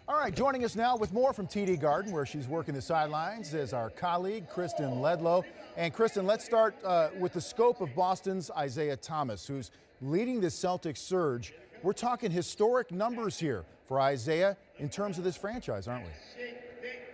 All right, joining us now with more from TD Garden, where she's working the sidelines, is our colleague, Kristen Ledlow. And Kristen, let's start with the scope of Boston's Isaiah Thomas, who's leading the Celtics surge. We're talking historic numbers here for Isaiah in terms of this franchise, aren't we?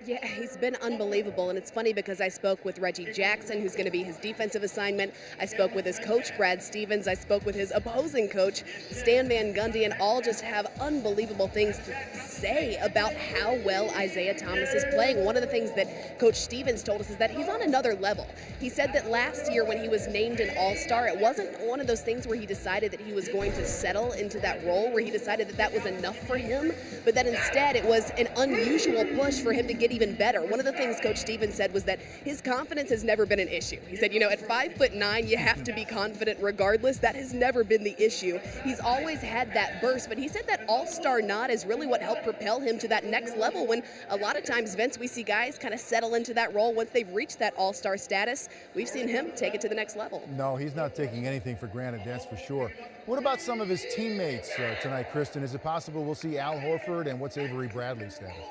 Yeah, he's been unbelievable, and it's funny because I spoke with Reggie Jackson, who's going to be his defensive assignment. I spoke with his coach, Brad Stevens. I spoke with his opposing coach, Stan Van Gundy, and all just have unbelievable things to say about how well Isaiah Thomas is playing. One of the things that Coach Stevens told us is that he's on another level. He said that last year when he was named an All-Star, it wasn't one of those things where he decided that he was going to settle into that role, where he decided that that was enough for him, but that instead it was an unusual push for him to get even better. One of the things Coach Stevens said was that his confidence has never been an issue. He said, at 5'9", you have to be confident regardless. That has never been the issue. He's always had that burst, but he said that all-star nod is really what helped propel him to that next level, when a lot of times, Vince, we see guys kind of settle into that role once they've reached that all-star status. We've seen him take it to the next level. No, he's not taking anything for granted, that's for sure. What about some of his teammates tonight, Kristen? Is it possible we'll see Al Horford, and what's Avery Bradley's status?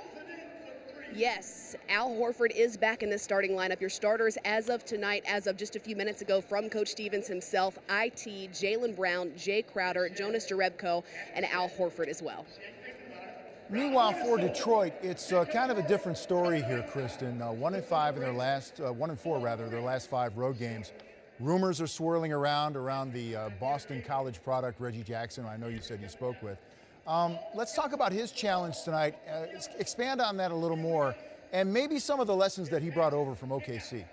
Yes, Al Horford is back in the starting lineup. Your starters as of tonight, as of just a few minutes ago from Coach Stevens himself, IT, Jaylen Brown, Jay Crowder, Jonas Jerebko, and Al Horford as well. Meanwhile, for Detroit, it's kind of a different story here, Kristen. 1-5 in their last, 1-4 rather, their last 5 road games. Rumors are swirling around the Boston College product, Reggie Jackson, I know you said you spoke with. Let's talk about his challenge tonight. Expand on that a little more, and maybe some of the lessons that he brought over from OKC.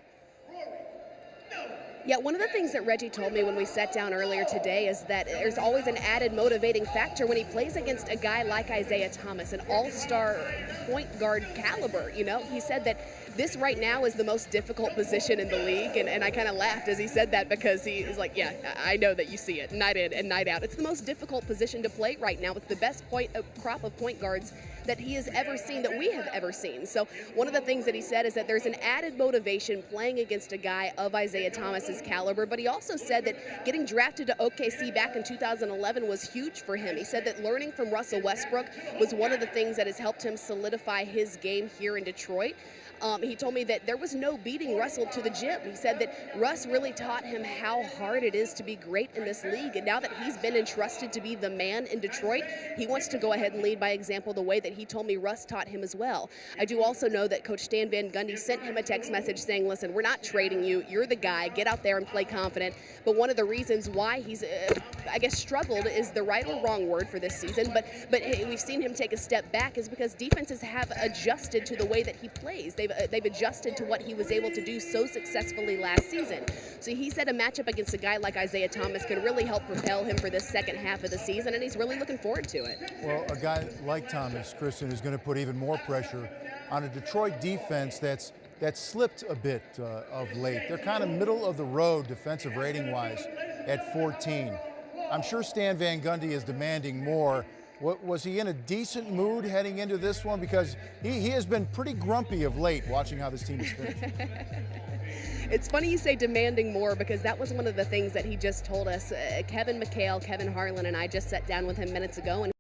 Yeah, one of the things that Reggie told me when we sat down earlier today is that there's always an added motivating factor when he plays against a guy like Isaiah Thomas, an all-star point guard caliber. He said that this right now is the most difficult position in the league, and I kind of laughed as he said that, because he is like, yeah, I know that you see it night in and night out. It's the most difficult position to play right now. It's the best crop of point guards that he has ever seen, that we have ever seen. So one of the things that he said is that there's an added motivation playing against a guy of Isaiah Thomas's caliber, but he also said that getting drafted to OKC back in 2011 was huge for him. He said that learning from Russell Westbrook was one of the things that has helped him solidify his game here in Detroit. He told me that there was no beating Russell to the gym. He said that Russ really taught him how hard it is to be great in this league. And now that he's been entrusted to be the man in Detroit, he wants to go ahead and lead by example the way that he told me Russ taught him as well. I do also know that Coach Stan Van Gundy sent him a text message saying, listen, we're not trading you. You're the guy. Get out there and play confident. But one of the reasons why he's, struggled is the right or wrong word for this season. But we've seen him take a step back is because defenses have adjusted to the way that he plays. They've adjusted to what he was able to do so successfully last season. So he said a matchup against a guy like Isaiah Thomas could really help propel him for this second half of the season, and he's really looking forward to it. Well, a guy like Thomas, Kristen, is going to put even more pressure on a Detroit defense that's slipped a bit of late. They're kind of middle of the road defensive rating-wise at 14. I'm sure Stan Van Gundy is demanding more. Was he in a decent mood heading into this one? Because he has been pretty grumpy of late, watching how this team is finished. It's funny you say demanding more, because that was one of the things that he just told us. Kevin McHale, Kevin Harlan, and I just sat down with him minutes ago, and